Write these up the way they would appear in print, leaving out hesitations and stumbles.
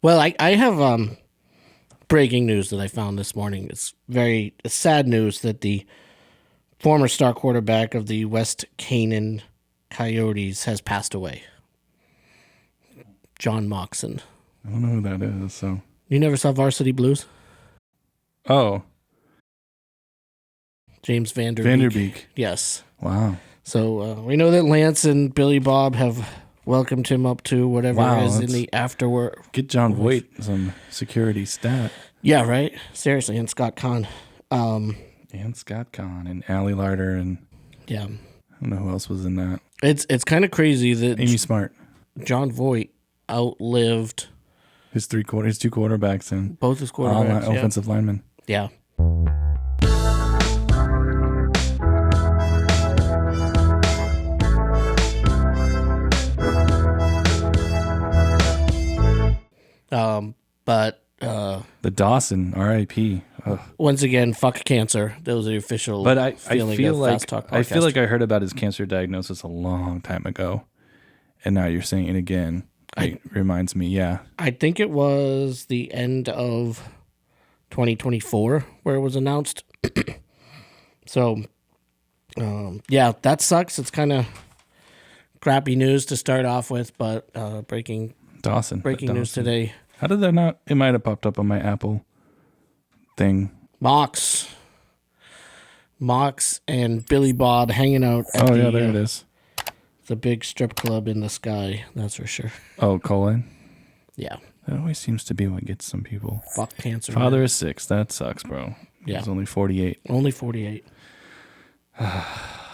Well, I have breaking news that I found this morning. It's sad news that the former star quarterback of the West Canaan Coyotes has passed away. John Moxon. I don't know who that is. So You never saw Varsity Blues? oh, James Vanderbeek. Yes. Wow. So we know that Lance and Billy Bob have welcomed him up to whatever is in the afterward. Get John Voight some security stat. Yeah, right. Seriously, and Scott Kahn. And Scott Kahn and Allie Larder and Yeah. I don't know who else was in that. It's kind of crazy that Amy Smart. John Voight outlived His two quarterbacks and both his quarterbacks. offensive linemen. Yeah. But The Dawson, R.I.P. Ugh. once again, fuck cancer. That was the official. But I feeling feel of like Fast Talk Podcast. I heard about his cancer diagnosis a long time ago, and now you're saying it again. It reminds me, yeah. I think it was the end of 2024 where it was announced. So, yeah, that sucks. It's kind of crappy news to start off with, but breaking news today. How did that not? It might have popped up on my Apple thing. Mox and Billy Bob hanging out at There it is. the big strip club in the sky. That's for sure. Oh, colon. Yeah. That always seems to be what gets some people. Fuck cancer. Father is 6. That sucks, bro. Yeah. He's only 48. Only 48.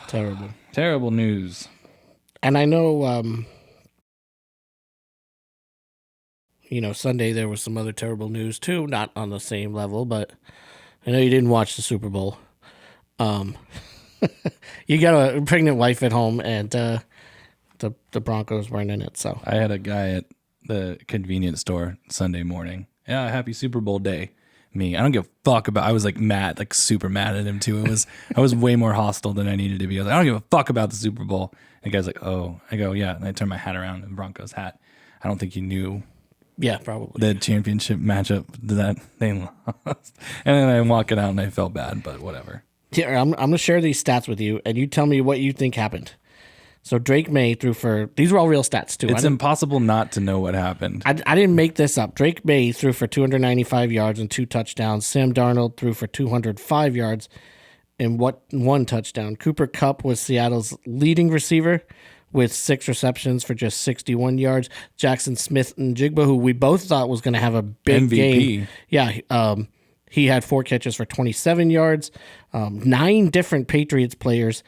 Terrible. Terrible news. And I know, Sunday there was some other terrible news too. Not on the same level, but I know you didn't watch the Super Bowl. You got a pregnant wife at home, and the Broncos weren't in it. So I had a guy at the convenience store Sunday morning. Yeah, happy Super Bowl day. Me, I don't give a fuck about. I was like mad, like super mad at him too. I was way more hostile than I needed to be. I was like, I don't give a fuck about the Super Bowl. And the guy's like, oh, I go, yeah. And I turn my hat around, and Broncos hat. I don't think he knew. Yeah, probably the championship matchup that they lost. And then I walk it out, and I felt bad, but whatever. Yeah, I'm gonna share these stats with you, and you tell me what you think happened. So Drake May threw for, these are all real stats too. It's impossible not to know what happened. I didn't make this up. Drake May threw for 295 yards and 2 touchdowns. Sam Darnold threw for 205 yards and 1 touchdown. Cooper Kupp was Seattle's leading receiver with 6 receptions for just 61 yards. Jackson Smith and Jigba, who we both thought was going to have a big MVP. game. Yeah, he had 4 catches for 27 yards. 9 different Patriots players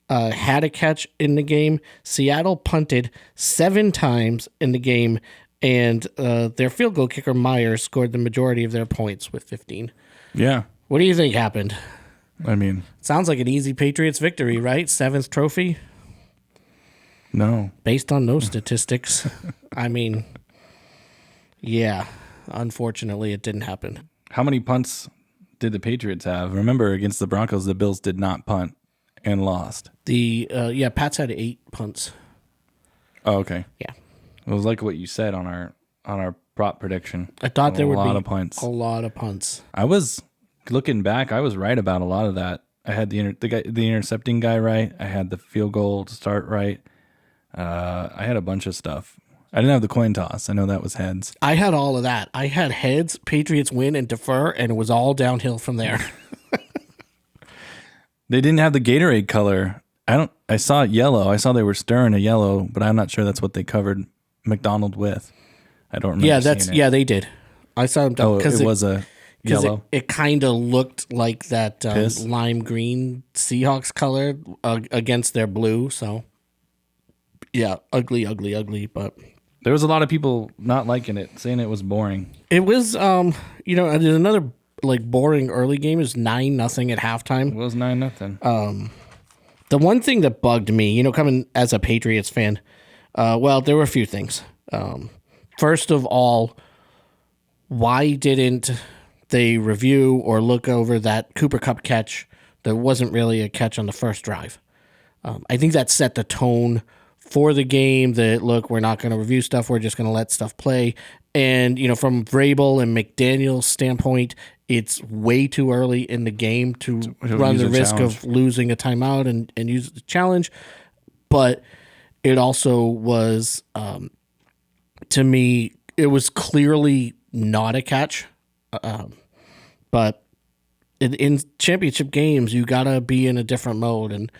had a catch in the game. Seattle punted 7 times in the game, and their field goal kicker, Myers, scored the majority of their points with 15. Yeah. What do you think happened? I mean, Sounds like an easy Patriots victory, right? 7th trophy? no. Based on those statistics. I mean, yeah. Unfortunately, it didn't happen. How many punts did the Patriots have? Remember, against the Broncos, the Bills did not punt and lost. Pats had 8 punts. Oh, okay. Yeah. It was like what you said on our prop prediction. I thought there would be a lot of punts. A lot of punts. I was looking back. I was right about a lot of that. I had the intercepting guy right. I had the field goal to start right. I had a bunch of stuff. I didn't have the coin toss. I know that was heads. I had all of that. I had heads, Patriots win and defer, and it was all downhill from there. They didn't have the Gatorade color. I saw it yellow. I saw they were stirring a yellow, but I'm not sure that's what they covered McDonald with. I don't remember. Yeah, they did. I saw them. Oh, it was a yellow. It kind of looked like that lime green Seahawks color against their blue. So, yeah, ugly. But there was a lot of people not liking it, saying it was boring. it was, there's another boring early game is 9-0 at halftime. It was 9-0. The one thing that bugged me, coming as a Patriots fan, there were a few things. First of all, why didn't they review or look over that Cooper Kupp catch that wasn't really a catch on the first drive? I think that set the tone for the game that, look, we're not going to review stuff. We're just going to let stuff play. And, from Vrabel and McDaniel's standpoint, it's way too early in the game to run the risk of losing a timeout and use the challenge. But it also was, to me, it was clearly not a catch. But in championship games, you got to be in a different mode and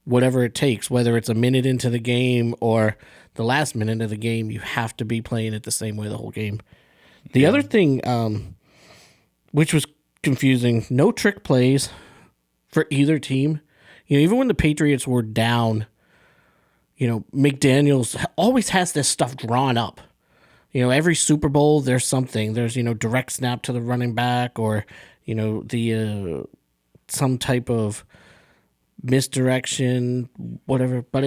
whatever it takes, whether it's a minute into the game or the last minute of the game, you have to be playing it the same way the whole game. The other thing, which was confusing, no trick plays for either team. Even when the Patriots were down, McDaniels always has this stuff drawn up. Every Super Bowl, there's something. There's, direct snap to the running back or, the some type of misdirection, whatever. But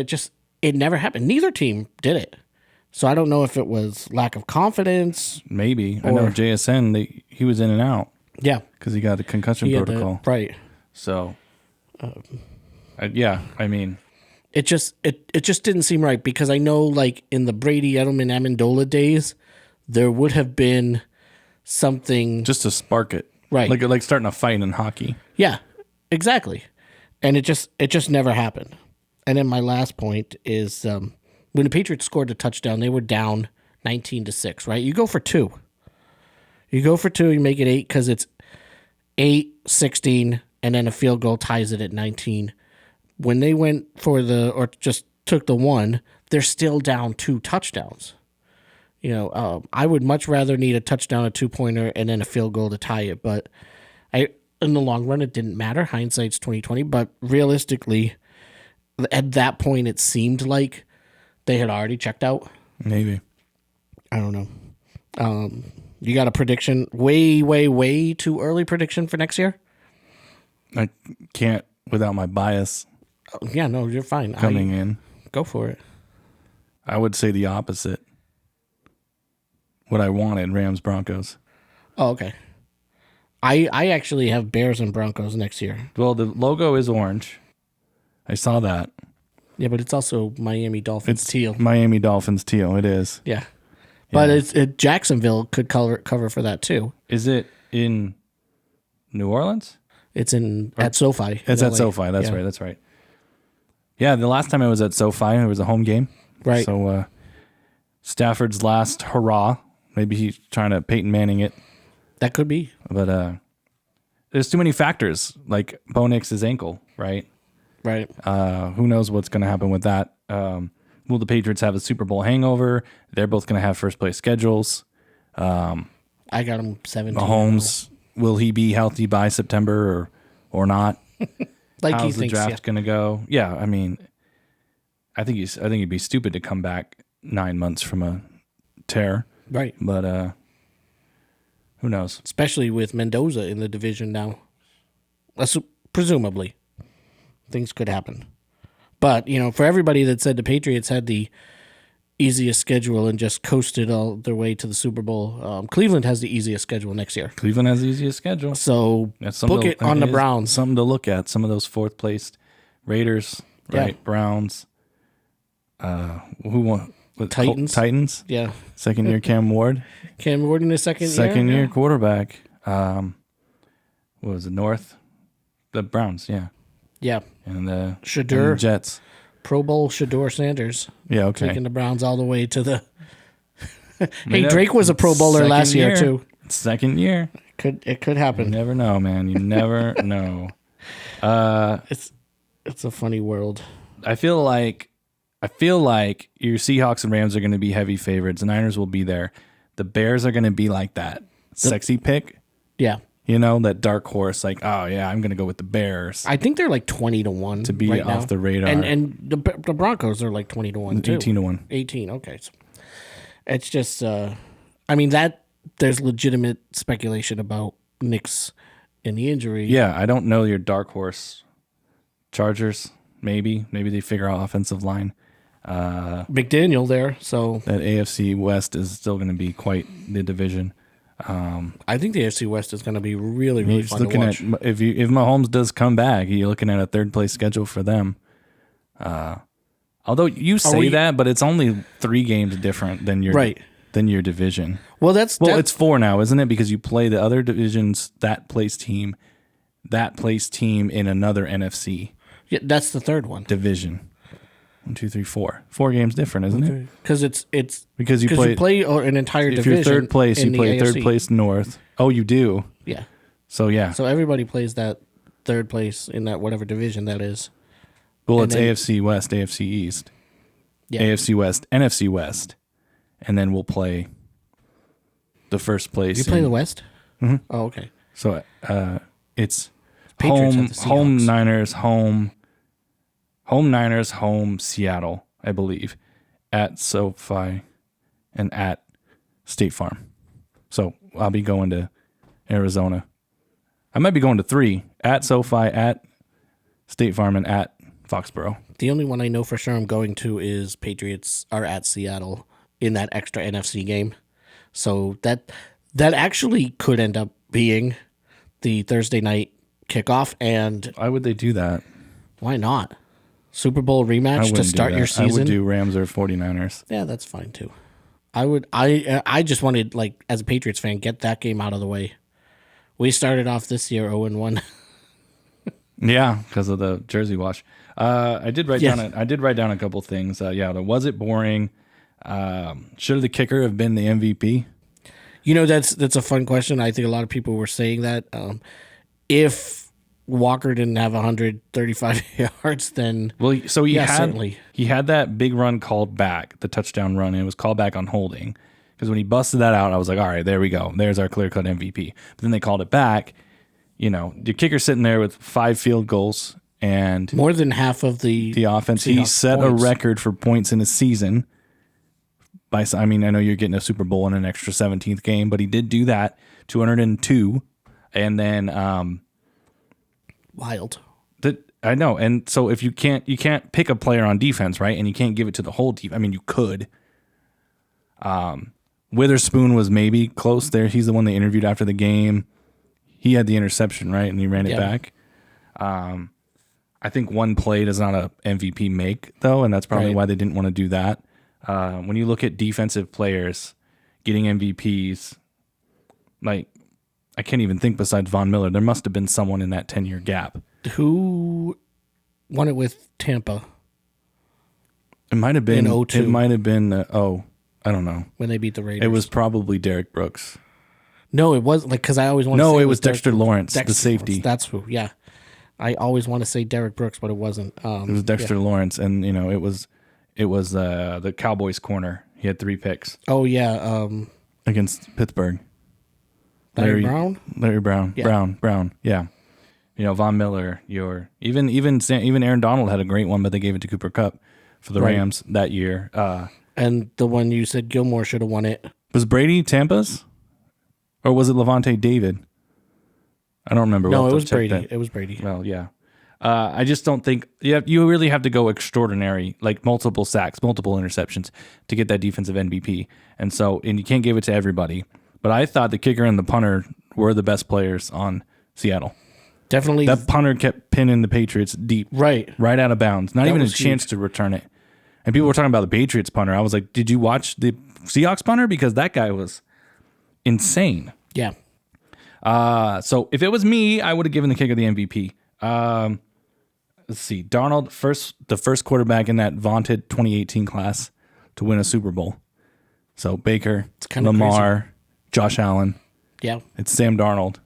it never happened. Neither team did it. So I don't know if it was lack of confidence. Maybe. I know JSN, he was in and out. Yeah. Because he got a concussion protocol. Right. So, I mean. It just didn't seem right because I know, like, in the Brady, Edelman, Amendola days, there would have been something. Just to spark it. Right. Like starting a fight in hockey. Yeah, exactly. And it just never happened. And then my last point is when the Patriots scored a touchdown, they were down 19-6, right? You go for two. You make it 8 because it's 8-16, and then a field goal ties it at 19. When they went for or just took the one, they're still down 2 touchdowns. I would much rather need a touchdown, a 2-pointer, and then a field goal to tie it. But in the long run, it didn't matter. Hindsight's 20/20. But realistically, at that point, it seemed like they had already checked out. Maybe. I don't know. You got a prediction? Way, way, way too early prediction for next year? I can't without my bias. Yeah, no, you're fine. Coming in. Go for it. I would say the opposite. What I wanted, Rams Broncos. Oh, okay. I actually have Bears and Broncos next year. Well, the logo is orange. I saw that. Yeah, but it's also Miami Dolphins teal. Miami Dolphins teal, it is. Yeah. But Jacksonville could cover for that too. Is it in New Orleans? It's at SoFi. It's at SoFi. That's right. That's right. Yeah, the last time I was at SoFi, it was a home game. Right. So Stafford's last hurrah. Maybe he's trying to Peyton Manning it. That could be. But there's too many factors, like Bo Nix's ankle, right? Right. Who knows what's going to happen with that? Will the Patriots have a Super Bowl hangover? They're both going to have first place schedules. I got him 17. Mahomes, will he be healthy by September or not? Like How's he the thinks, draft going to go? Yeah, I mean, I think it'd be stupid to come back 9 months from a tear. Right. But who knows? Especially with Mendoza in the division now. Presumably. Things could happen. But, for everybody that said the Patriots had the easiest schedule and just coasted all their way to the Super Bowl, Cleveland has the easiest schedule next year. Cleveland has the easiest schedule. So book it on the Browns. Something to look at. Some of those fourth placed Raiders, right? Yeah. Browns. Who won? Titans. Titans. Yeah. Second year Cam Ward. Cam Ward in his second year quarterback. What was it? North. The Browns. Yeah. Yeah. And the Shedeur. Jets. Pro Bowl Shedeur Sanders. Yeah, okay. Taking the Browns all the way to the... Hey, Drake was a Pro Bowler last year, too. Second year. It could happen. You never know, man. You never know. It's a funny world. I feel like your Seahawks and Rams are going to be heavy favorites. The Niners will be there. The Bears are going to be like that sexy pick. Yeah. That dark horse, like, oh, yeah, I'm going to go with the Bears. I think they're like 20-1 to be right off now. The radar. And the Broncos are like 20-1 too. 18-1. 18, okay. So it's just, there's legitimate speculation about Knicks and the injury. Yeah, I don't know your dark horse. Chargers, maybe. Maybe they figure out offensive line. McDaniel there, so. That AFC West is still going to be quite the division. I think the AFC West is going to be really, really fun to watch. If Mahomes does come back, you're looking at a third place schedule for them. Although you say we- that, but it's only 3 games different than your Right. than your division. Well, It's 4 now, isn't it? Because you play the other divisions, that place team in another NFC yeah, that's the third one. division. 1, 2, 3, 4. 4 games different, isn't it? Because it's Because you because play, you play an entire if division. you're third place, in you the play AFC. third place North. Oh, you do. Yeah. So yeah. So everybody plays that third place in that whatever division that is. Well, and it's then- AFC West, AFC East, Yeah. AFC West, NFC West, and then we'll play the first place. You play in- the West? Mm-hmm. Oh, okay. So it's Patriots home, have the home Seahawks. Niners, home Seattle, I believe, at SoFi and at State Farm. So I'll be going to Arizona. I might be going to 3 at SoFi, at State Farm, and at Foxborough. The only one I know for sure I'm going to is Patriots are at Seattle in that extra NFC game. So that actually could end up being the Thursday night kickoff. And Why would they do that? why not? Super Bowl rematch to do start that. your I season. would do Rams or 49ers. Yeah, that's fine too. I just wanted, like, as a Patriots fan, get that game out of the way. We started off this year 0-1. Yeah, because of the jersey wash. I did write Yes. down a couple things. Was it boring? Should the kicker have been the MVP? You know, that's a fun question. I think a lot of people were saying that. If Walker didn't have 135 yards, then Well, so Yeah, certainly. he had that big run called back, the touchdown run, and it was called back on holding. Because when he busted that out, I was like, all right, there we go. There's our clear-cut MVP. But then they called it back. You know, the kicker sitting there with 5 field goals and more than half of the offense. He Seahawks set points. a record for points in a season. I mean, I know you're getting a Super Bowl in an extra 17th game, but he did do that, 202. And then wild. I know. And so if you can't pick a player on defense, right? And you can't give it to the whole team. I mean, you could. Witherspoon was maybe close there. He's the one they interviewed after the game. He had the interception, right? And he ran it Yeah. back. I think one play does not a MVP make, though, and that's probably Right. why they didn't want to do that. When you look at defensive players getting MVPs, like, I can't even think besides Von Miller. There must have been someone in that 10-year gap. Who won it with Tampa It might have been. In 02. It might have been. I don't know. when they beat the Raiders? It was probably Derek Brooks. No, it was, like, because I always want to No, say it was Dexter Derek- Lawrence, the Dexter safety. Lawrence. That's who. Yeah, I always want to say Derek Brooks, but it wasn't. It was Dexter Lawrence, and it was the Cowboys corner. He had 3 picks Oh yeah, against Pittsburgh. Larry Brown. Larry Brown. Yeah. Brown. Yeah. Von Miller. Even Aaron Donald had a great one, but they gave it to Cooper Kupp for the Right. Rams that year. And the one you said Gilmore should have won it. Was Brady Tampa's, or was it Levante David? I don't remember. No, We'll it have was to check Brady. that. It was Brady. Well, yeah. I just don't think you really have to go extraordinary, like multiple sacks, multiple interceptions to get that defensive MVP. And you can't give it to everybody. But I thought the kicker and the punter were the best players on Seattle. Definitely. That punter kept pinning the Patriots deep, right. right out of bounds. Not even a was chance huge. to return it. And people were talking about the Patriots punter. I was like, did you watch the Seahawks punter? Because that guy was insane. Yeah. So if it was me, I would have given the kicker the MVP. Let's see. Darnold, the first quarterback in that vaunted 2018 class to win a Super Bowl. So Baker, kinda Lamar, Josh Allen. Yeah. It's Sam Darnold.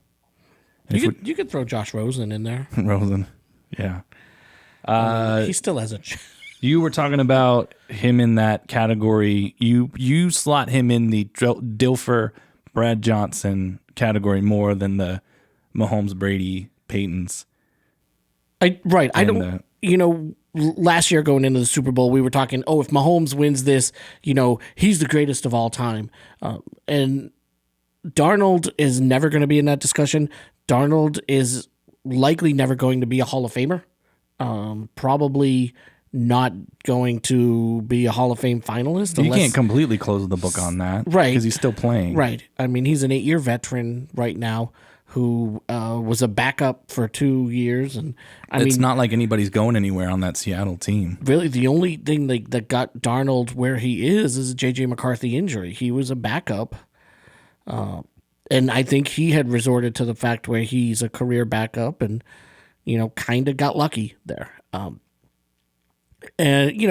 You could throw Josh Rosen in there. Rosen. Yeah. He still has a. You were talking about him in that category. You slot him in the Dilfer, Brad Johnson category more than the Mahomes, Brady, Peytons. I And don't. Last year going into the Super Bowl, we were talking. Oh, if Mahomes wins this, he's the greatest of all time. And Darnold is never going to be in that discussion. Darnold is likely never going to be a Hall of Famer. Probably not going to be a Hall of Fame finalist. You can't completely close the book on that. Right. Because he's still playing. Right. I mean, he's an 8-year veteran right now who was a backup for 2 years, and It's not like anybody's going anywhere on that Seattle team. really the only thing that got Darnold where he is a J.J. McCarthy injury. He was a backup, and I think he had resorted to the fact where he's a career backup, and kind of got lucky there. And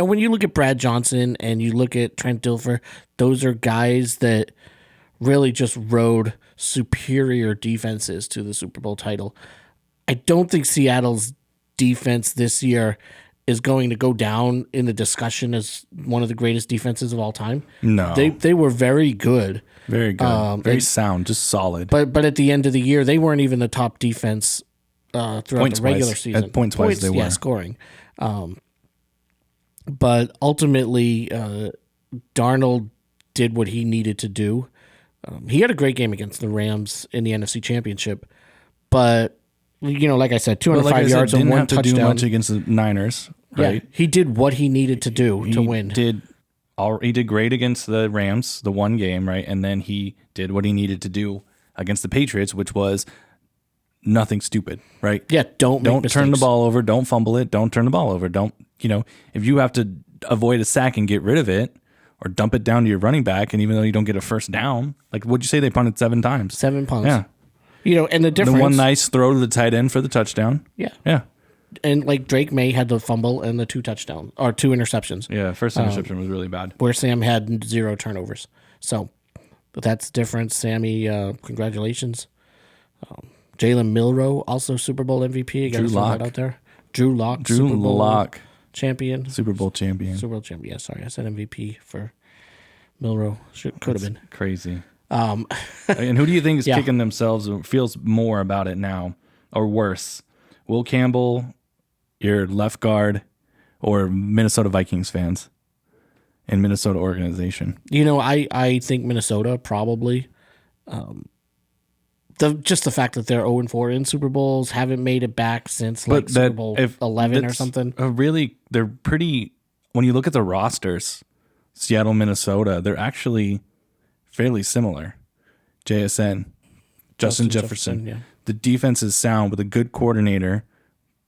when you look at Brad Johnson and you look at Trent Dilfer, those are guys that really just rode superior defenses to the Super Bowl title. I don't think Seattle's defense this year is going to go down in the discussion as one of the greatest defenses of all time. No. They were very good. Very good. Very sound, just solid. But at the end of the year, they weren't even the top defense throughout the regular season. At points-wise, they were. Yeah, scoring. But ultimately, Darnold did what he needed to do. He had a great game against the Rams in the NFC Championship, but like I said, 205 yards and one touchdown. Didn't have to do much against the Niners, right? Yeah, he did what he needed to do to win. He did great against the Rams, the one game, right? And then he did what he needed to do against the Patriots, which was nothing stupid, right? Yeah, don't turn the ball over, don't fumble it, don't turn the ball over, don't if you have to avoid a sack and get rid of it. Or dump it down to your running back, and even though you don't get a first down, like what'd you say they punted 7 times? 7 punts. Yeah. And the difference. The one nice throw to the tight end for the touchdown. Yeah. Yeah. And like Drake May had the fumble and the 2 touchdowns or 2 interceptions. Yeah, first interception was really bad. Where Sam had 0 turnovers. So that's the difference. Sammy, congratulations. Jalen Milroe, also Super Bowl MVP. Drew Lock out there. Drew Lock. Drew Lock. Champion. Super Bowl champion. Super Bowl champion. Yeah, sorry. I said MVP for Milroe. Could have been. Crazy. And who do you think is kicking themselves or feels more about it now or worse? Will Campbell, your left guard, or Minnesota Vikings fans and Minnesota organization? I think Minnesota probably. Just the fact that they're 0-4 in Super Bowls, haven't made it back since Super Bowl 11 or something. They're pretty, when you look at the rosters, Seattle, Minnesota, they're actually fairly similar. JSN, Justin Jefferson. Yeah. The defense is sound with a good coordinator,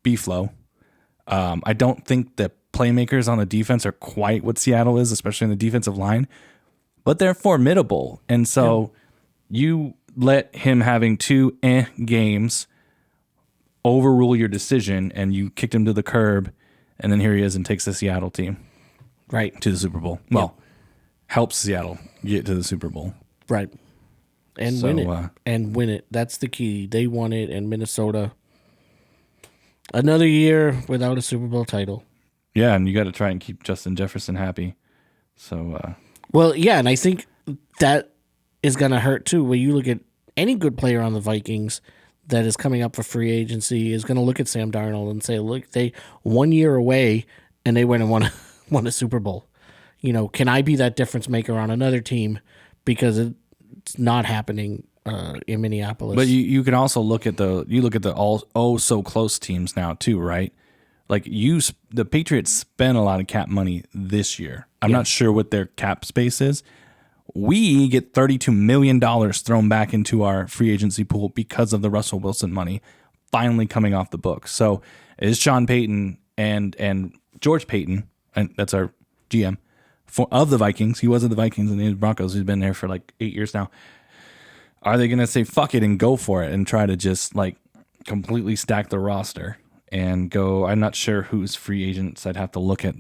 B-Flow. I don't think the playmakers on the defense are quite what Seattle is, especially in the defensive line, but they're formidable. And so you let him having 2 games overrule your decision, and you kicked him to the curb, and then here he is and takes the Seattle team right to the Super Bowl. Well, helps Seattle get to the Super Bowl. Right. And win it. That's the key. They won it, and Minnesota, another year without a Super Bowl title. Yeah, and you got to try and keep Justin Jefferson happy. So, well, yeah, and I think that is going to hurt too. When you look at any good player on the Vikings that is coming up for free agency is going to look at Sam Darnold and say, look, they 1 year away and they went and won a Super Bowl. Can I be that difference maker on another team? Because it's not happening in Minneapolis. But you can also look at the all so close teams now too, right? Like the Patriots spent a lot of cap money this year. I'm not sure what their cap space is. We get $32 million thrown back into our free agency pool because of the Russell Wilson money finally coming off the books. So is Sean Payton and George Payton, and that's our GM of the Vikings. He was at the Vikings and the Broncos. He's been there for like 8 years now. Are they going to say fuck it and go for it and try to just like completely stack the roster and go? I'm not sure who's free agents. I'd have to look at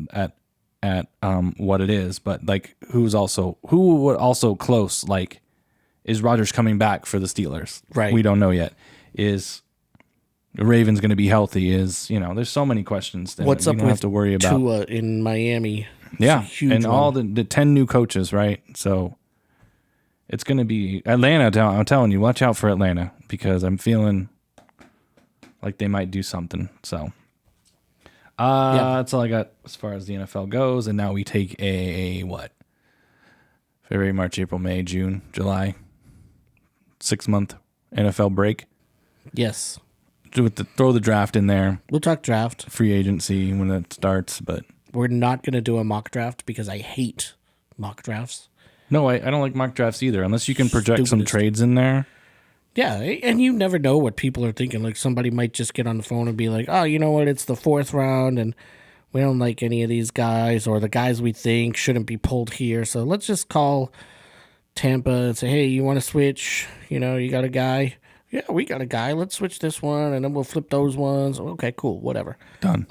what it is, but like who would also close, like is Rodgers coming back for the Steelers? Right. We don't know yet. Is the Ravens going to be healthy? There's so many questions that what's we up don't with have to worry about. Tua in Miami? Yeah. And all the 10 new coaches, right? So it's going to be Atlanta. I'm telling you, watch out for Atlanta because I'm feeling like they might do something. So that's all I got as far as the NFL goes. And now we take a February, March, April, May, June, July, 6-month NFL break. Yes. Throw the draft in there. We'll talk draft. Free agency when it starts, but we're not going to do a mock draft because I hate mock drafts. No, I don't like mock drafts either, unless you can project some trades in there. Yeah, and you never know what people are thinking. Like somebody might just get on the phone and be like, "Oh, you know what? It's the fourth round, and we don't like any of these guys, or the guys we think shouldn't be pulled here. So let's just call Tampa and say, hey, you want to switch? You know, you got a guy? Yeah, we got a guy. Let's switch this one, and then we'll flip those ones. Okay, cool, whatever. Done.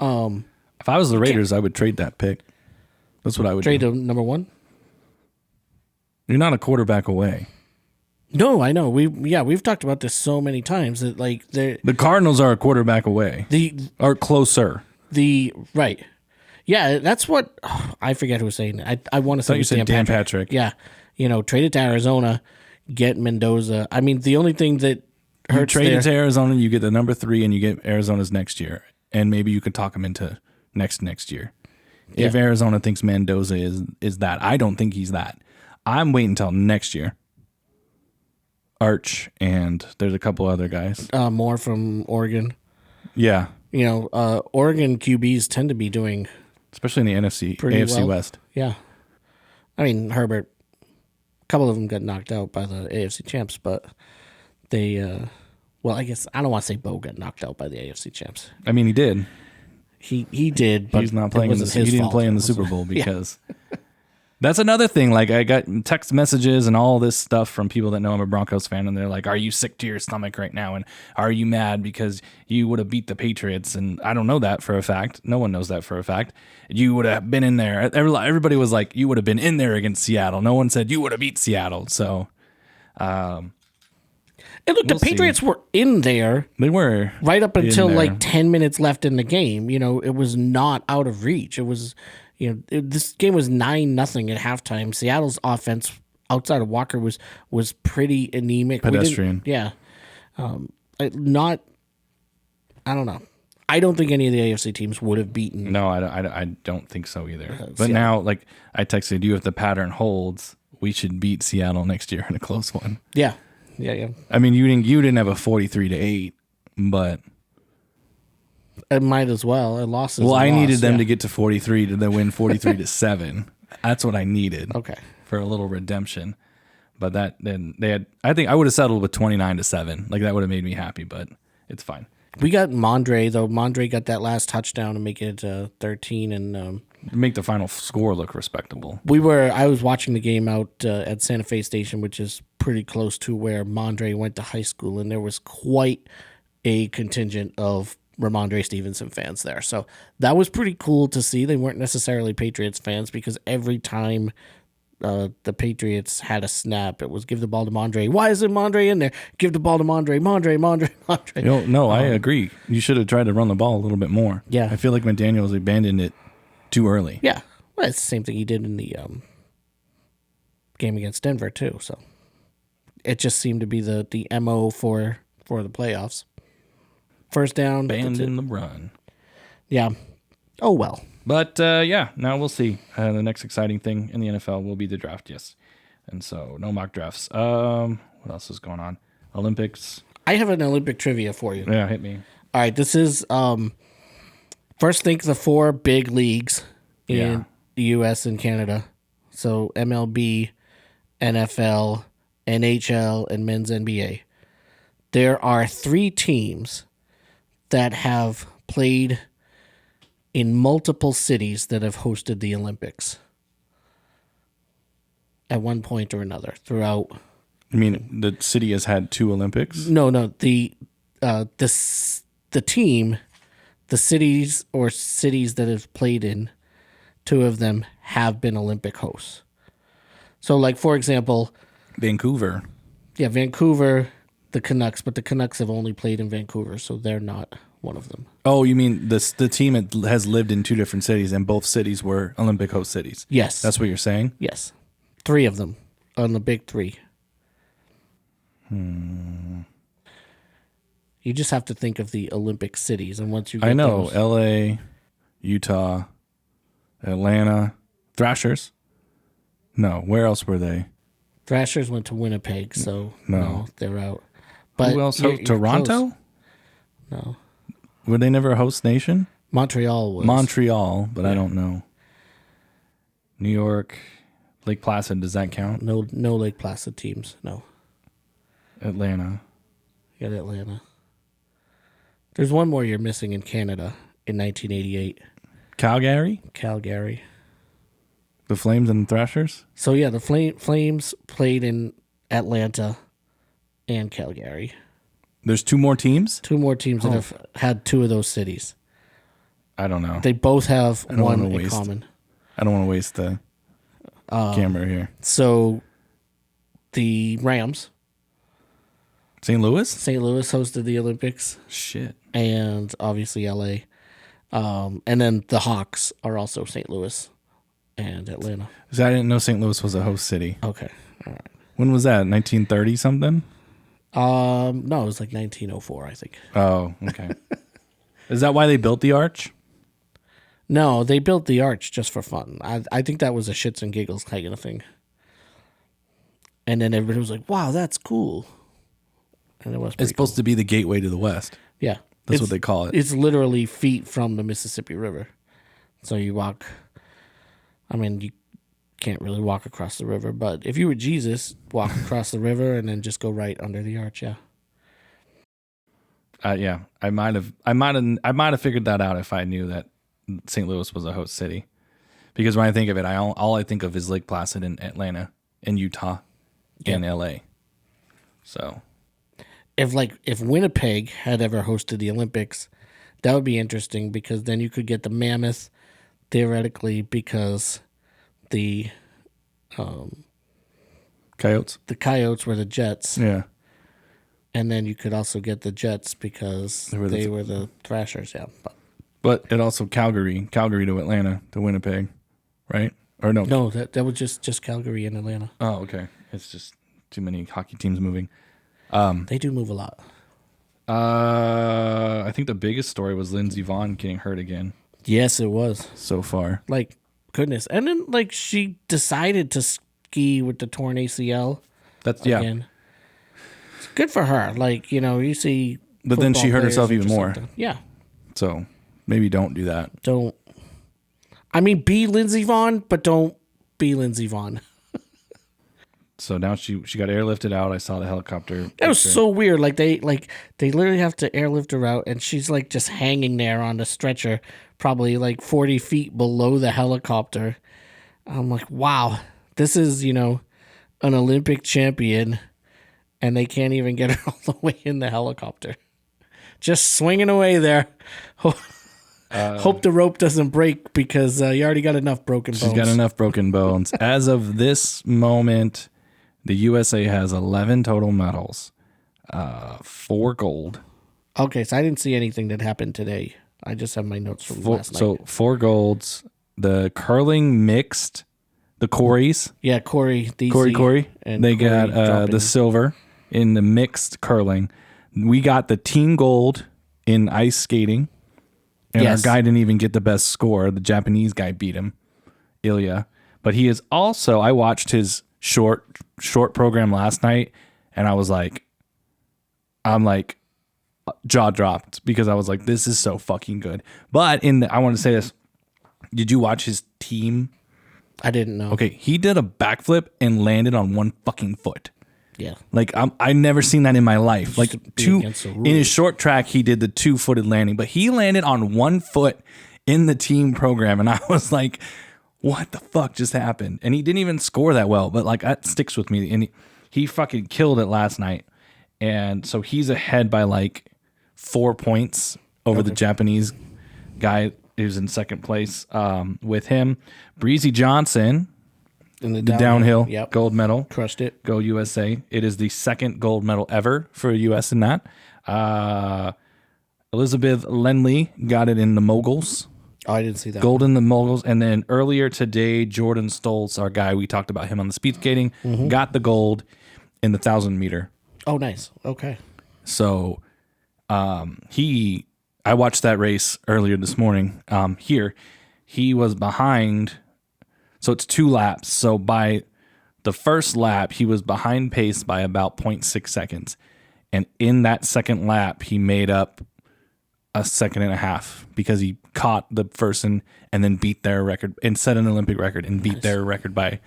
If I was the Raiders, I would trade that pick. That's what I would Trade do. to number one. You're not a quarterback away. No, I know. We've talked about this so many times that like The Cardinals are a quarterback away. Or closer. Right. Yeah, that's what I forget who was saying it. I want to say you said Dan Patrick. Yeah. Trade it to Arizona, get Mendoza. I mean, the only thing that hurts trade it to Arizona, you get the number 3 and you get Arizona's next year. And maybe you could talk him into next year. Yeah. If Arizona thinks Mendoza is that. I don't think he's that. I'm waiting until next year. Arch, and there's a couple other guys. More from Oregon. Yeah. Oregon QBs tend to be doing... Especially in the AFC well. West. Yeah. I mean, Herbert, a couple of them got knocked out by the AFC champs, but they... I guess I don't want to say Bo got knocked out by the AFC champs. I mean, he did. He did, but he's not playing he didn't play in the Super Bowl because... Yeah. That's another thing. Like, I got text messages and all this stuff from people that know I'm a Broncos fan, and they're like, are you sick to your stomach right now? And are you mad because you would have beat the Patriots? And I don't know that for a fact. No one knows that for a fact. You would have been in there. Everybody was like, you would have been in there against Seattle. No one said you would have beat Seattle. So, and look, the Patriots were in there. They were. Right up until like 10 minutes left in the game. It was not out of reach. It was... this game was 9-0 at halftime. Seattle's offense outside of Walker was pretty anemic. Pedestrian. Yeah. I don't know. I don't think any of the AFC teams would have beaten. No, I don't think so either. But Seattle. Now, like I texted you, if the pattern holds, we should beat Seattle next year in a close one. Yeah. I mean, you didn't have a 43-8, but... It might as well. It lost. Well, I needed them to get to 43 to then win 43-7. That's what I needed. Okay. For a little redemption. But then they had. I think I would have settled with 29-7. Like that would have made me happy. But it's fine. We got Mondre though. Mondre got that last touchdown to make it 13 and make the final score look respectable. I was watching the game out at Santa Fe Station, which is pretty close to where Mondre went to high school, and there was quite a contingent of Ramondre Stevenson fans there. So that was pretty cool to see. They weren't necessarily Patriots fans because every time the Patriots had a snap, it was give the ball to Mondre. Why isn't Mondre in there? Give the ball to Mondre. No, I agree. You should have tried to run the ball a little bit more. Yeah. I feel like McDaniels abandoned it too early. Yeah. Well, it's the same thing he did in the game against Denver too. So it just seemed to be the MO for the playoffs. First down. Abandon the run. Yeah. Oh, well. But, now we'll see. The next exciting thing in the NFL will be the draft, yes. And so, no mock drafts. What else is going on? Olympics. I have an Olympic trivia for you. Yeah, hit me. All right, this is, first think the 4 big leagues in the U.S. and Canada. So, MLB, NFL, NHL, and men's NBA. There are 3 teams that have played in multiple cities that have hosted the Olympics at one point or another throughout. You mean the city has had 2 Olympics? No. The team, the cities that have played in, 2 of them have been Olympic hosts. So, like, for example... Vancouver. Yeah, Vancouver... The Canucks, but the Canucks have only played in Vancouver, so they're not one of them. Oh, you mean the team has lived in 2 different cities, and both cities were Olympic host cities? Yes. That's what you're saying? Yes. 3 of them on the big 3. You just have to think of the Olympic cities, and once you get I know, those, L.A., Utah, Atlanta, Thrashers. No, where else were they? Thrashers went to Winnipeg, so no they're out. But who else? Toronto? Close. No. Were they never a host nation? Montreal was. Montreal, but I don't know. New York, Lake Placid, does that count? No Lake Placid teams, no. Atlanta. You got Atlanta. There's one more you're missing in Canada in 1988. Calgary? Calgary. The Flames and Thrashers? So, yeah, the Flames played in Atlanta and Calgary. There's 2 more teams? 2 more teams that have had 2 of those cities. I don't know. They both have one in common. I don't want to waste the camera here. So, the Rams. St. Louis hosted the Olympics. Shit. And obviously LA. And then the Hawks are also St. Louis and Atlanta. So I didn't know St. Louis was a host city. Okay. All right. When was that? 1930 something? No, it was like 1904, I think. Oh, okay. Is that why they built the arch? No, they built the arch just for fun. I think that was a shits and giggles kind of thing. And then everybody was like, wow, that's cool. And it was It's supposed to be the gateway to the West. Yeah. That's what they call it. It's literally feet from the Mississippi River. So you walk, I mean, you can't really walk across the river, but if you were Jesus, walk across the river and then just go right under the arch, yeah. Yeah, I might have figured that out if I knew that St. Louis was a host city. Because when I think of it, all I think of is Lake Placid in Atlanta, in Utah, and LA. So if Winnipeg had ever hosted the Olympics, that would be interesting because then you could get the Mammoth theoretically because the Coyotes were the Jets. Yeah. And then you could also get the Jets because they were the Thrashers, yeah. But it also Calgary to Atlanta to Winnipeg, right? Or no? No, that was just Calgary and Atlanta. Oh, okay. It's just too many hockey teams moving. They do move a lot. I think the biggest story was Lindsey Vonn getting hurt again. Yes, it was. So far. Like, goodness. And then, like, she decided to ski with the torn ACL. That's, again. Yeah. It's good for her. Like, you know, you see. But then she hurt herself even more. Yeah. So maybe don't do that. Don't. I mean, be Lindsey Vonn, but don't be Lindsey Vonn. So now she got airlifted out. I saw the helicopter. That was so weird. Like they literally have to airlift her out, and she's like just hanging there on the stretcher, probably like 40 feet below the helicopter. I'm like, wow, this is, you know, an Olympic champion, and they can't even get her all the way in the helicopter. Just swinging away there. Hope the rope doesn't break because you already got enough broken bones. She's got enough broken bones. As of this moment, the USA has 11 total medals, 4 gold. Okay, so I didn't see anything that happened today. I just have my notes from last night. So 4 golds. The curling mixed, the Corys. Yeah, Corey. And they got the silver in the mixed curling. We got the team gold in ice skating. And our guy didn't even get the best score. The Japanese guy beat him, Ilya. But he is also, I watched his short program last night, and I'm like jaw dropped because I was like, this is so fucking good. But I want to say this. Did you watch his team? I didn't know. Okay, he did a backflip and landed on one fucking foot. Yeah. Like I never seen that in my life. Like in his short track, he did the 2-footed landing, but he landed on 1 foot in the team program. And I was like, what the fuck just happened? And he didn't even score that well, but like that sticks with me. And he fucking killed it last night. And so he's ahead by like 4 points over the Japanese guy who's in second place with him. Breezy Johnson, in the downhill gold medal. Crushed it. Go USA. It is the second gold medal ever for US in that. Elizabeth Lenley got it in the moguls. Oh, I didn't see that. Gold in the moguls. And then earlier today, Jordan Stoltz, our guy, we talked about him on the speed skating, got the gold in the 1,000 meter. Oh, nice. Okay. So I watched that race earlier this morning. He was behind. So it's 2 laps. So by the first lap, he was behind pace by about 0.6 seconds. And in that second lap, he made up a second and a half because he caught the person and then beat their record and set an Olympic record and beat their record by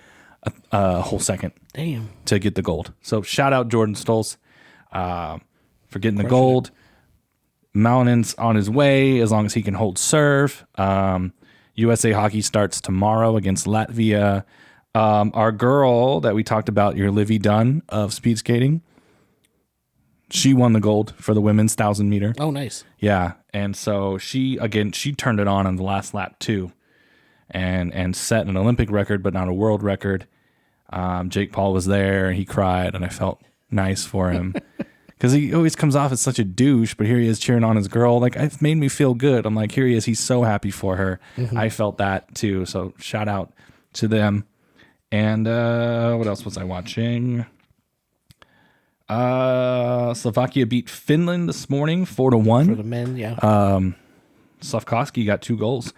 a whole second. Damn. To get the gold. So shout out Jordan Stoltz. for getting the gold. Mountain's on his way as long as he can hold serve. USA hockey starts tomorrow against Latvia. Our girl that we talked about, your Livy Dunn of speed skating, she won the gold for the women's 1,000 meter. Oh, nice. Yeah. And so she turned it on the last lap too and set an Olympic record, but not a world record. Jake Paul was there and he cried and I felt nice for him because he always comes off as such a douche, but here he is cheering on his girl. Like, it made me feel good. I'm like, here he is. He's so happy for her. Mm-hmm. I felt that too. So shout out to them. And what else was I watching? Slovakia beat Finland this morning 4-1 for the men. Yeah. Slavkovsky got 2 goals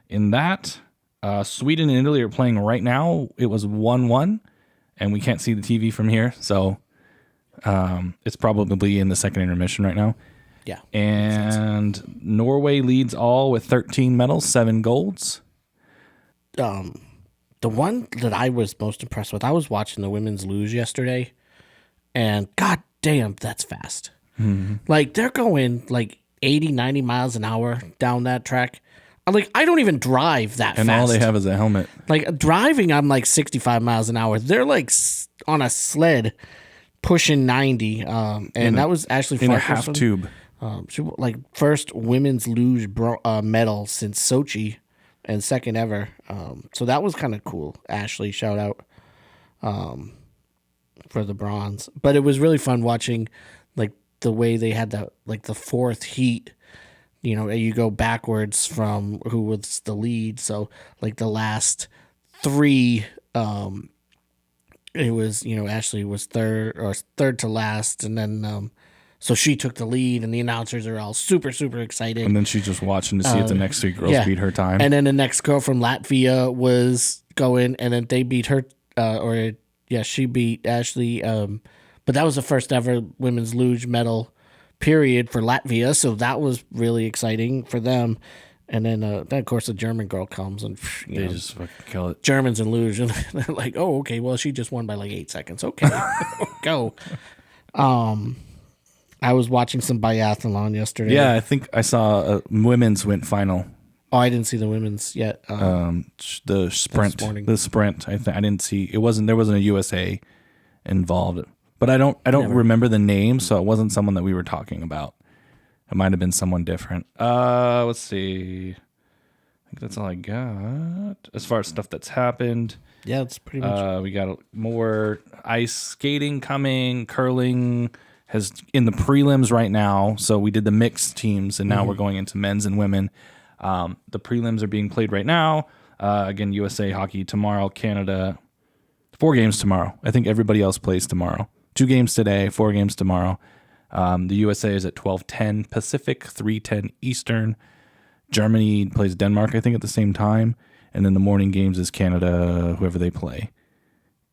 in that. Sweden and Italy are playing right now. It was 1-1, and we can't see the TV from here, so it's probably in the second intermission right now. Yeah. And Norway leads all with 13 medals, 7 golds. The one that I was most impressed with, I was watching the women's luge yesterday, and god damn, that's fast. Mm-hmm. Like, they're going like 80, 90 miles an hour down that track. I'm like, I don't even drive that fast. And all they have is a helmet. Like, driving, I'm like 65 miles an hour. They're like on a sled pushing 90. That was actually in a half tube. She, like, first women's luge medal since Sochi and second ever. So that was kind of cool. Ashley, shout out for the bronze. But it was really fun watching, like, the way they had the fourth heat. You know, you go backwards from who was the lead. So, like, the last 3, it was, you know, Ashley was third to last. And then, so she took the lead, and the announcers are all super, super excited. And then she's just watching to see if the next 3 girls beat her time. And then the next girl from Latvia was going, and then they beat her, she beat Ashley. But that was the first ever women's luge medal period for Latvia, so that was really exciting for them. And then of course the German girl comes and they just fucking kill it. Germans and luge, and they're like, oh, okay, well, she just won by like 8 seconds. Okay, go. I was watching some biathlon yesterday. Yeah, I think I saw a women's went final. Oh, I didn't see the women's yet. The sprint. I didn't see. There wasn't a USA involved. But I don't remember the name, so it wasn't someone that we were talking about. It might have been someone different. Let's see. I think that's all I got as far as stuff that's happened. Yeah, it's pretty much. We got more ice skating coming. Curling has in the prelims right now. So we did the mixed teams, and now we're going into men's and women. The prelims are being played right now. Again, USA hockey tomorrow. Canada, 4 games tomorrow. I think everybody else plays tomorrow. 2 games today, 4 games tomorrow. The USA is at 12:10 Pacific, 3:10 Eastern. Germany plays Denmark, I think, at the same time. And then the morning games is Canada, whoever they play,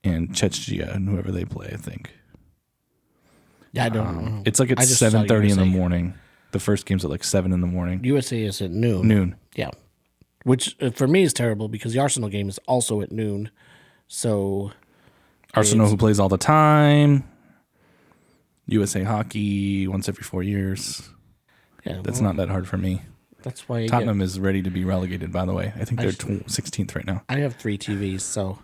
and Czechia, and whoever they play, I think. Yeah, I don't know. It's like at 7:30 in the morning. The first game's at like 7 in the morning. USA is at noon. Yeah. Which for me is terrible because the Arsenal game is also at noon. So Arsenal, who plays all the time. USA hockey once every 4 years. Yeah, that's not that hard for me. That's why Tottenham is ready to be relegated, by the way. I think they're 16th right now. I have 3 TVs, so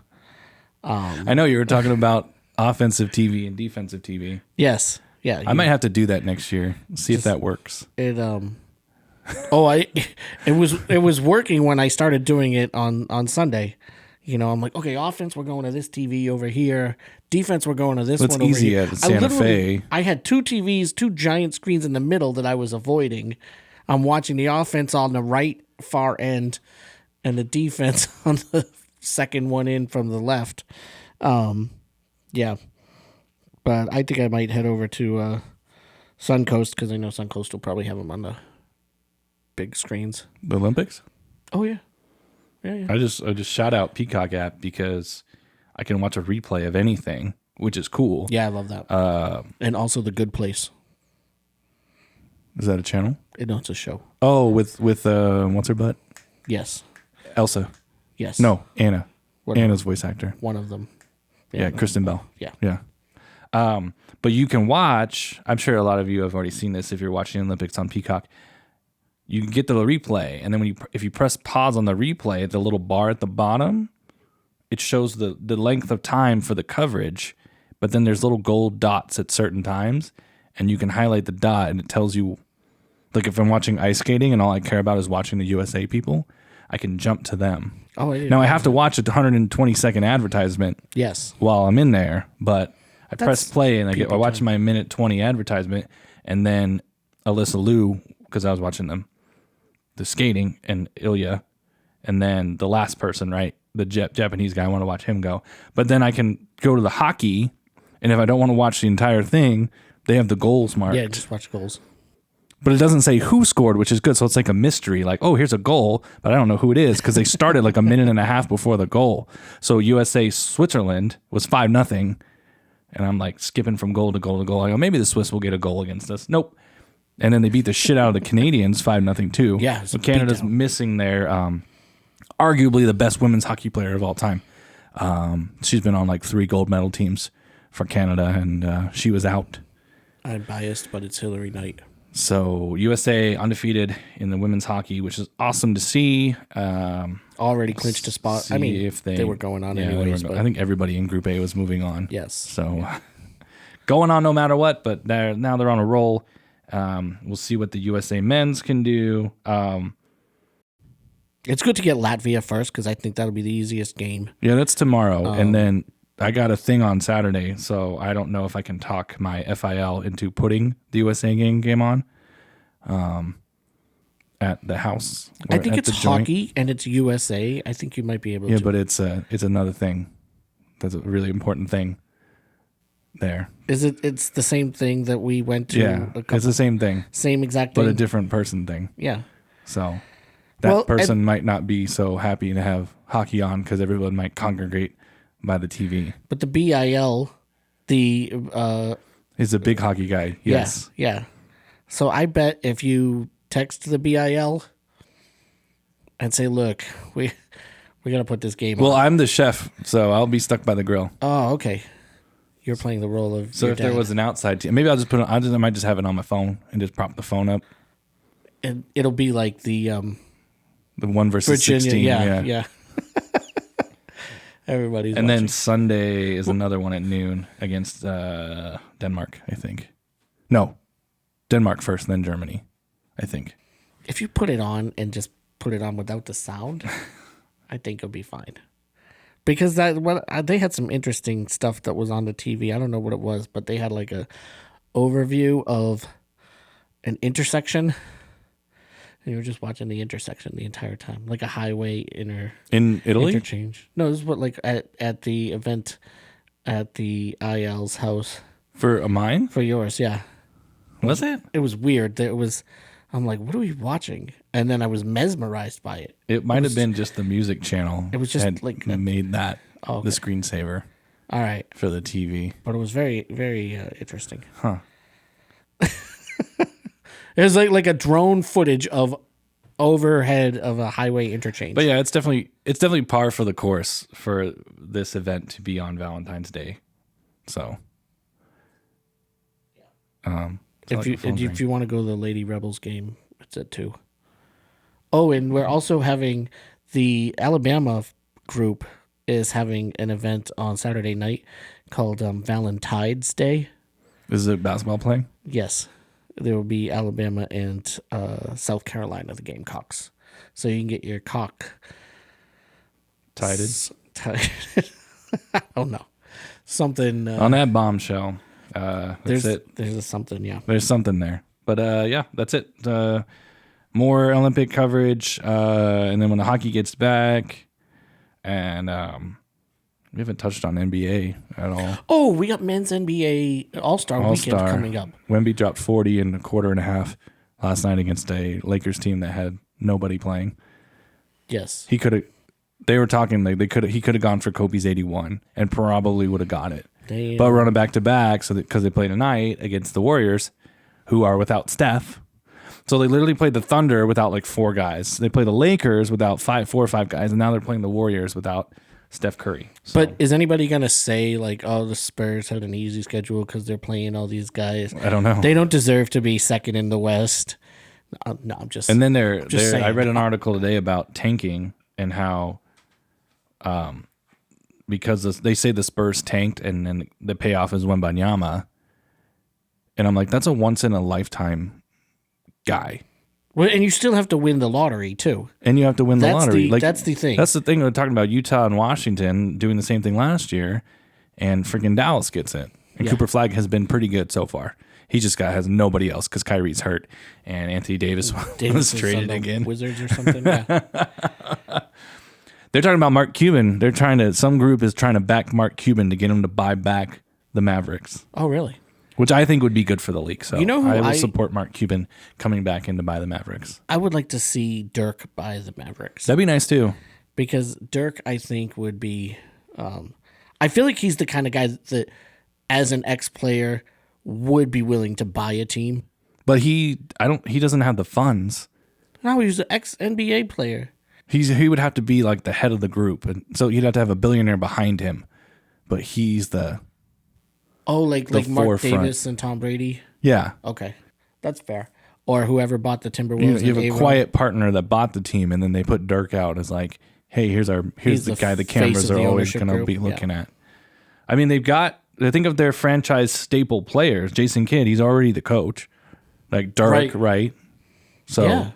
I know you were talking about offensive TV and defensive TV. Yes. Yeah. I might have to do that next year. See if that works. It was working when I started doing it on Sunday. You know, I'm like, okay, offense, we're going to this TV over here. Defense, we're going to this one over here. It's easy at Santa Fe. I had 2 TVs, 2 giant screens in the middle that I was avoiding. I'm watching the offense on the right far end and the defense on the second one in from the left. Yeah. But I think I might head over to Suncoast because I know Suncoast will probably have them on the big screens. The Olympics? Oh, yeah. Yeah. I just shout out Peacock app because I can watch a replay of anything, which is cool. Yeah, I love that. And also The Good Place. Is that a channel? No, it's a show. Oh, with what's her butt? Yes. Elsa. Yes. No, Anna. Whatever. Anna's voice actor. One of them. Yeah, Kristen Bell. Yeah. Yeah. But you can watch. I'm sure a lot of you have already seen this if you're watching the Olympics on Peacock. You can get the replay, and then if you press pause on the replay, the little bar at the bottom, it shows the length of time for the coverage. But then there's little gold dots at certain times, and you can highlight the dot, and it tells you, like if I'm watching ice skating and all I care about is watching the USA people, I can jump to them. Oh, I didn't now know I have to watch a 120-second advertisement. Yes. While I'm in there, but I That's press play and I watch time. my minute 20 advertisement, and then Alyssa Liu, because I was watching the skating, and Ilya, and then the last person, right, the Japanese guy, I want to watch him go. But then I can go to the hockey, and if I don't want to watch the entire thing, they have the goals marked. Yeah, just watch goals. But it doesn't say who scored, which is good. So it's like a mystery. Like, oh, here's a goal, but I don't know who it is because they started like a minute and a half before the goal. So USA Switzerland was 5-0, and I'm like skipping from goal to goal to goal. I go, maybe the Swiss will get a goal against us. Nope. And then they beat the shit out of the Canadians 5-0 too. Yeah, so Canada's missing their arguably the best women's hockey player of all time. She's been on like 3 gold medal teams for Canada, and she was out. I'm biased, but it's Hillary Knight. So USA undefeated in the women's hockey, which is awesome to see. Already clinched a spot. I mean, if they were going on anyways. But I think everybody in Group A was moving on. Yes. So going on no matter what, but now they're on a roll. We'll see what the USA men's can do. It's good to get Latvia first because I think that'll be the easiest game. Yeah, that's tomorrow. And then I got a thing on Saturday, so I don't know if I can talk my FIL into putting the USA game on at the house. I think it's hockey and it's USA. I think you might be able to. Yeah, but it's another thing. That's a really important thing there. Is it? It's the same thing that we went to. Yeah, it's the same thing. Same exact thing. But a different person thing. Yeah. So that person might not be so happy to have hockey on because everyone might congregate by the TV. But the BIL, is a big hockey guy. Yes. Yeah. So I bet if you text the BIL and say, "Look, we gotta put this game on." Well, I'm the chef, so I'll be stuck by the grill. Oh, okay. You're playing the role of. So if there was an outside team, maybe I'll just put it. I might just have it on my phone and just prop the phone up. And it'll be like the 1 versus Virginia, 16. Yeah. Everybody's and watching. then Sunday is another one at noon against Denmark, I think. No, Denmark first, then Germany, I think. If you put it on and just put it on without the sound, I think it'll be fine. Because they had some interesting stuff that was on the TV. I don't know what it was, but they had like a overview of an intersection. And you were just watching the intersection the entire time, like a highway in Italy interchange. No, this is what like at the event at the IL's house for mine for yours. Yeah, was it? It was weird. I'm like, what are we watching? And then I was mesmerized by it. It might have been just the music channel. It was just had like made that okay. the screensaver. All right, for the TV, but it was very very interesting. Huh. It was like a drone footage of overhead of a highway interchange. But yeah, it's definitely par for the course for this event to be on Valentine's Day. So, if you want to go to the Lady Rebels game, it's at 2. Oh, and we're also having the Alabama group is having an event on Saturday night called Valentine's Day. Is it basketball playing? Yes. There will be Alabama and South Carolina, the Gamecocks. So you can get your cock tided. I don't know. Something. On that bombshell. That's it. There's something, yeah. There's something there. But yeah, that's it. More Olympic coverage. And then when the hockey gets back. And we haven't touched on NBA at all. Oh, we got men's NBA All-Star weekend coming up. Wemby dropped 40 in a quarter and a half last night against a Lakers team that had nobody playing. Yes. They were talking like he could have gone for Kobe's 81 and probably would have got it. Damn. But we're on a back-to-back because they played tonight against the Warriors, who are without Steph. So they literally played the Thunder without like 4 guys. They played the Lakers without 4 or 5 guys, and now they're playing the Warriors without Steph Curry. So. But is anybody going to say, like, oh, the Spurs had an easy schedule because they're playing all these guys? I don't know. They don't deserve to be second in the West. No, I'm just. And then saying. I read an article today about tanking and how, because they say the Spurs tanked and then the payoff is Wembanyama. And I'm like, that's a once in a lifetime guy. Well, and you still have to win the lottery too. And you have to win the lottery. That's the thing. That's the thing. We're talking about Utah and Washington doing the same thing last year, and freaking Dallas gets it. And Cooper Flag has been pretty good so far. He just has nobody else because Kyrie's hurt, and Anthony Davis was traded again. Wizards or something. Yeah. They're talking about Mark Cuban. Some group is trying to back Mark Cuban to get him to buy back the Mavericks. Oh, really? Which I think would be good for the league. So you know who I will support Mark Cuban coming back in to buy the Mavericks. I would like to see Dirk buy the Mavericks. That'd be nice too. Because Dirk, I think, would be. I feel like he's the kind of guy that, as an ex-player, would be willing to buy a team. But he doesn't have the funds. No, he's an ex-NBA player. He would have to be like the head of the group, and so you'd have to have a billionaire behind him. But he's the. Oh, like Mark forefront. Davis and Tom Brady? Yeah. Okay. That's fair. Or whoever bought the Timberwolves. You have a quiet partner that bought the team, and then they put Dirk out as like, hey, here's the guy the cameras are always going to be looking at. I mean, I think of their franchise staple players. Jason Kidd, he's already the coach. Like Dirk, right? So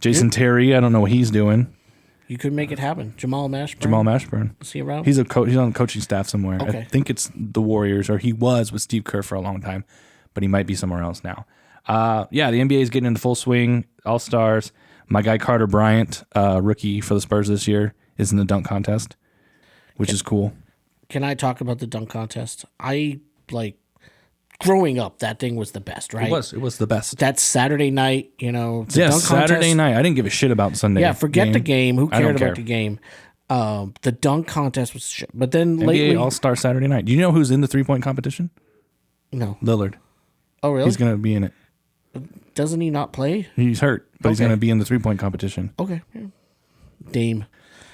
Jason Terry, I don't know what he's doing. You could make it happen. Jamal Mashburn. Is he around? He's a coach. He's on the coaching staff somewhere. Okay. I think it's the Warriors, or he was with Steve Kerr for a long time, but he might be somewhere else now. The NBA is getting into full swing. All-Stars. My guy Carter Bryant, rookie for the Spurs this year, is in the dunk contest, which is cool. Can I talk about the dunk contest? Growing up, that thing was the best, right? It was the best. That's Saturday night, dunk Saturday night. I didn't give a shit about Sunday. Yeah, forget the game. Who cared about the game? The dunk contest was shit. But then lately, NBA All-Star Saturday night. Do you know who's in the 3-point competition? No. Lillard. Oh, really? He's going to be in it. Doesn't he not play? He's hurt, but he's going to be in the 3-point competition. Okay. Yeah. Dame.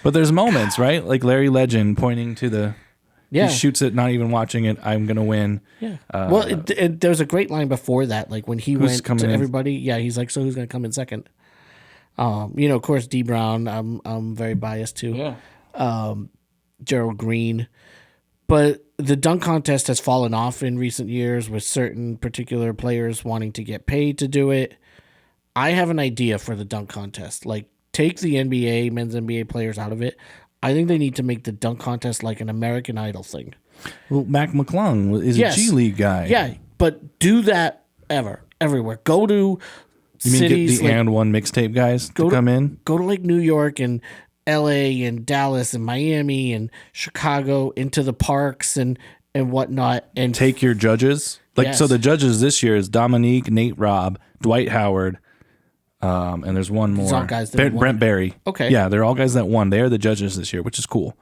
But there's moments, right? Like Larry Legend pointing to the... Yeah. He shoots it, not even watching it. I'm going to win. Yeah. There's a great line before that. Like when he went to everybody. Yeah, he's like, so who's going to come in second? Of course, D. Brown. I'm very biased too. Yeah. Gerald Green. But the dunk contest has fallen off in recent years with certain particular players wanting to get paid to do it. I have an idea for the dunk contest. Like, take the men's NBA players out of it. I think they need to make the dunk contest like an American Idol thing. Well, Mac McClung is a G League guy. Yeah, but do that everywhere. Go to cities. Get the And One mixtape guys to come in? Go to like New York and LA and Dallas and Miami and Chicago into the parks and whatnot. And take your judges. So the judges this year is Dominique, Nate Robb, Dwight Howard, and there's one more. These all guys Brent Barry. Okay. Yeah, they're all guys that won. They're the judges this year, which is cool.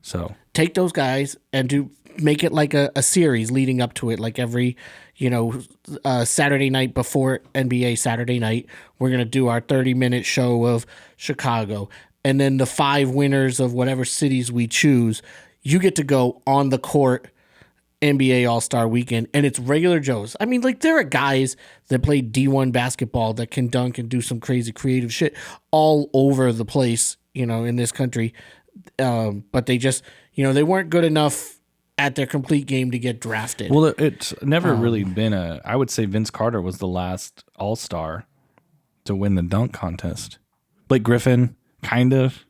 So take those guys and make it like a series leading up to it. Like every, Saturday night before NBA Saturday night, we're going to do our 30-minute show of Chicago. And then the 5 winners of whatever cities we choose, you get to go on the court NBA All-Star Weekend, and it's regular Joes. I mean, like, there are guys that play D1 basketball that can dunk and do some crazy creative shit all over the place, in this country. But they just, they weren't good enough at their complete game to get drafted. Well, it's never really been I would say Vince Carter was the last All-Star to win the dunk contest. Blake Griffin, kind of.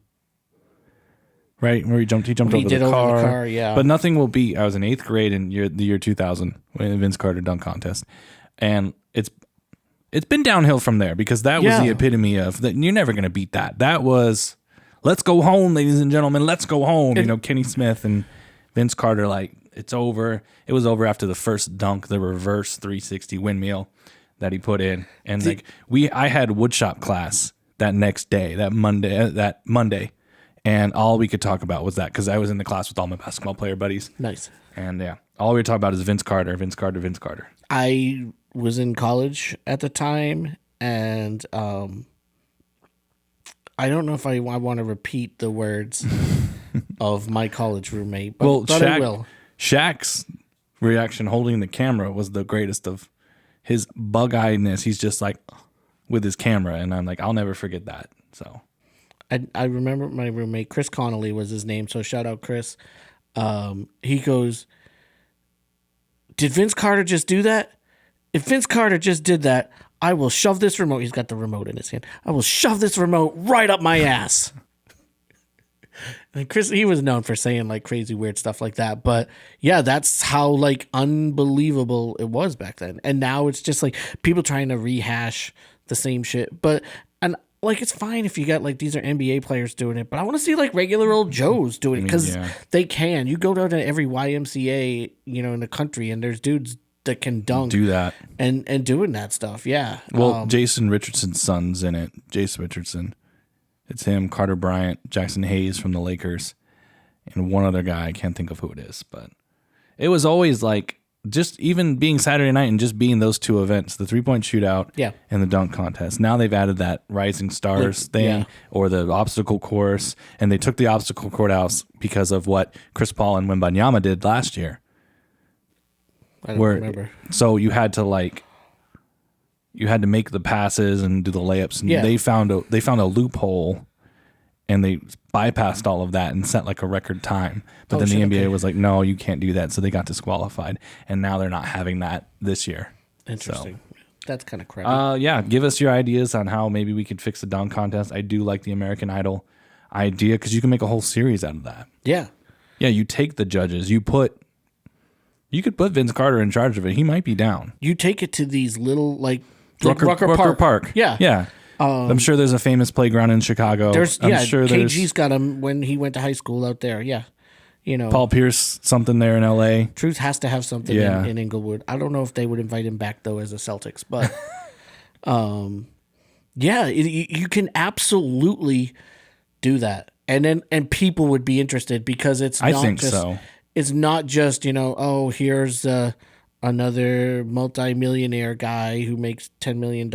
Right, where he jumped over the car. Yeah. But nothing will beat. I was in 8th grade in the year 2000 when the Vince Carter dunk contest, and it's been downhill from there because that was the epitome of that. You're never going to beat that. That was, let's go home, ladies and gentlemen. Let's go home. Kenny Smith and Vince Carter. Like, it's over. It was over after the first dunk, the reverse 360 windmill that he put in, and I had woodshop class that next day, that Monday. And all we could talk about was that because I was in the class with all my basketball player buddies. Nice. And all we would talk about is Vince Carter. I was in college at the time, and I don't know if I want to repeat the words, of my college roommate. But I will. Shaq's reaction holding the camera was the greatest of his bug-eyedness. He's just like with his camera, and I'm like, I'll never forget that. So I remember my roommate, Chris Connolly was his name, so shout out Chris. He goes, did Vince Carter just do that? If Vince Carter just did that, I will shove this remote. He's got the remote in his hand. I will shove this remote right up my ass. And Chris, he was known for saying like crazy weird stuff like that. But yeah, that's how like unbelievable it was back then. And now it's just like people trying to rehash the same shit. But and like it's fine if you got like these are NBA players doing it, but I want to see like regular old Joes doing it because they can. You go down to every YMCA, in the country, and there's dudes that can dunk, do that, and doing that stuff. Yeah. Well, Jason Richardson's son's in it. Jason Richardson. It's him, Carter Bryant, Jackson Hayes from the Lakers, and one other guy. I can't think of who it is, but it was always like just even being Saturday night and just being those two events, the 3-point shootout and the dunk contest. Now they've added that Rising Stars thing or the obstacle course, and they took the obstacle course out because of what Chris Paul and Wembanyama did last year. I don't remember. So you had to make the passes and do the layups, and they found a loophole, and they bypassed all of that and set like a record time. But then the NBA was like, no, you can't do that, so they got disqualified, and now they're not having that this year. Interesting. So, that's kind of crappy. Give us your ideas on how maybe we could fix the dunk contest. I do like the American Idol idea because you can make a whole series out of that. Yeah. Yeah, you take the judges, you could put Vince Carter in charge of it. He might be down. You take it to these little like Rucker Park. Yeah. Yeah. I'm sure there's a famous playground in Chicago. KG's got him when he went to high school out there. Yeah. Paul Pierce, something there in LA. Truth has to have something in Inglewood. I don't know if they would invite him back though as a Celtics, but you can absolutely do that. And people would be interested because it's not just, here's another multi-millionaire guy who makes $10 million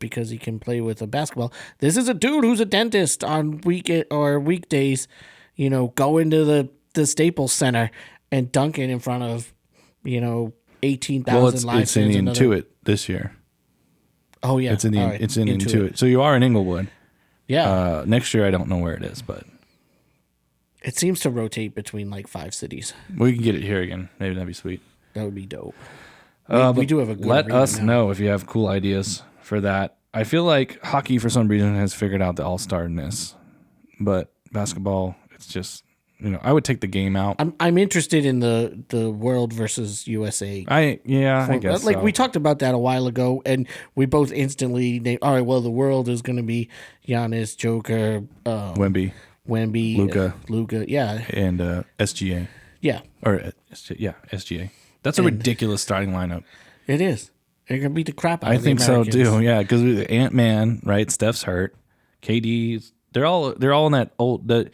because he can play with a basketball. This is a dude who's a dentist on weekdays, going to the Staples Center and dunking in front of, 18,000 live fans. It's in the Intuit this year. Oh, yeah. It's in Intuit. So you are in Inglewood. Yeah. Next year, I don't know where it is, but it seems to rotate between like 5 cities. We can get it here again. Maybe that'd be sweet. That would be dope. We do have a good Let us know if you have cool ideas for that. I feel like hockey, for some reason, has figured out the all-starness. But basketball, it's just, I would take the game out. I'm interested in the world versus USA. I guess we talked about that a while ago, and we both instantly named, all right, well, the world is going to be Giannis, Joker, Wemby, Luka, yeah. And SGA. Yeah. Or, SGA. That's a ridiculous starting lineup. It is. They're going to beat the crap out of the Americans. I think so, too. Yeah, because Ant-Man, right? Steph's hurt. KD, they're all in that old... The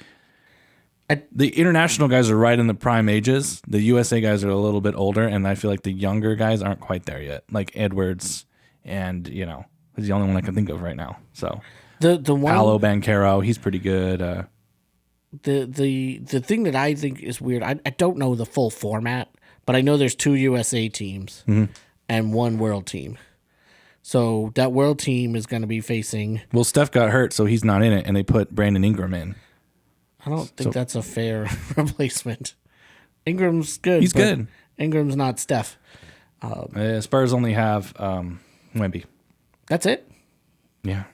international guys are right in the prime ages. The USA guys are a little bit older, and I feel like the younger guys aren't quite there yet. Like Edwards and, he's the only one I can think of right now. So the one... Paolo Banchero, he's pretty good. The thing that I think is weird, I don't know the full format, but I know there's 2 USA teams and 1 world team. So that world team is going to be facing... Well, Steph got hurt, so he's not in it, and they put Brandon Ingram in. I don't think that's a fair replacement. Ingram's good. He's good. Ingram's not Steph. Spurs only have Wemby. That's it? Yeah.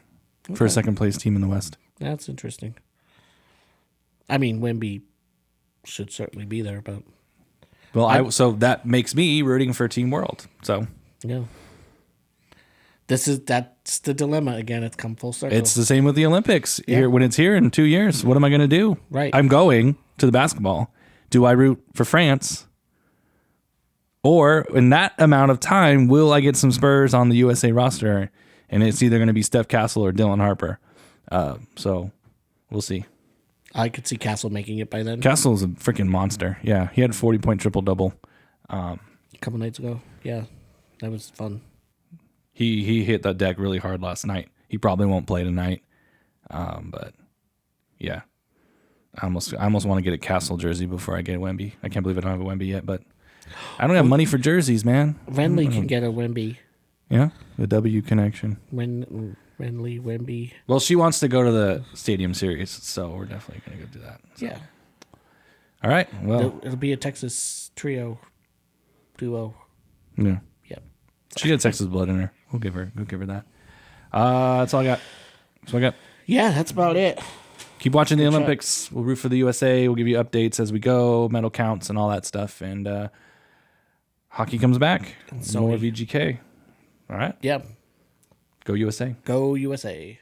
Okay. For a second-place team in the West. That's interesting. I mean, Wemby should certainly be there, but... Well, so that makes me rooting for Team World. So yeah, that's the dilemma again. It's come full circle. It's the same with the Olympics here. When it's here in 2 years, what am I going to do? Right, I'm going to the basketball. Do I root for France, or in that amount of time, will I get some Spurs on the USA roster? And it's either going to be Steph Castle or Dylan Harper. So we'll see. I could see Castle making it by then. Castle is a freaking monster. Yeah, he had a 40-point triple-double. A couple nights ago. Yeah, that was fun. He hit that deck really hard last night. He probably won't play tonight. But, yeah. I almost want to get a Castle jersey before I get a Wemby. I can't believe I don't have a Wemby yet, but I don't have money for jerseys, man. Renly can get a Wemby. Yeah, the W connection. Renly, Wemby. Well, she wants to go to the Stadium Series, so we're definitely going to go do that. So. Yeah. All right. Well, It'll be a Texas duo. Yeah. Yep. She had Texas blood in her. We'll give her that. That's all I got. That's all I got. Yeah, that's about it. Keep watching the Olympics. We'll root for the USA. We'll give you updates as we go, medal counts and all that stuff. And hockey comes back. So more VGK. All right. Yep. Go USA. Go USA.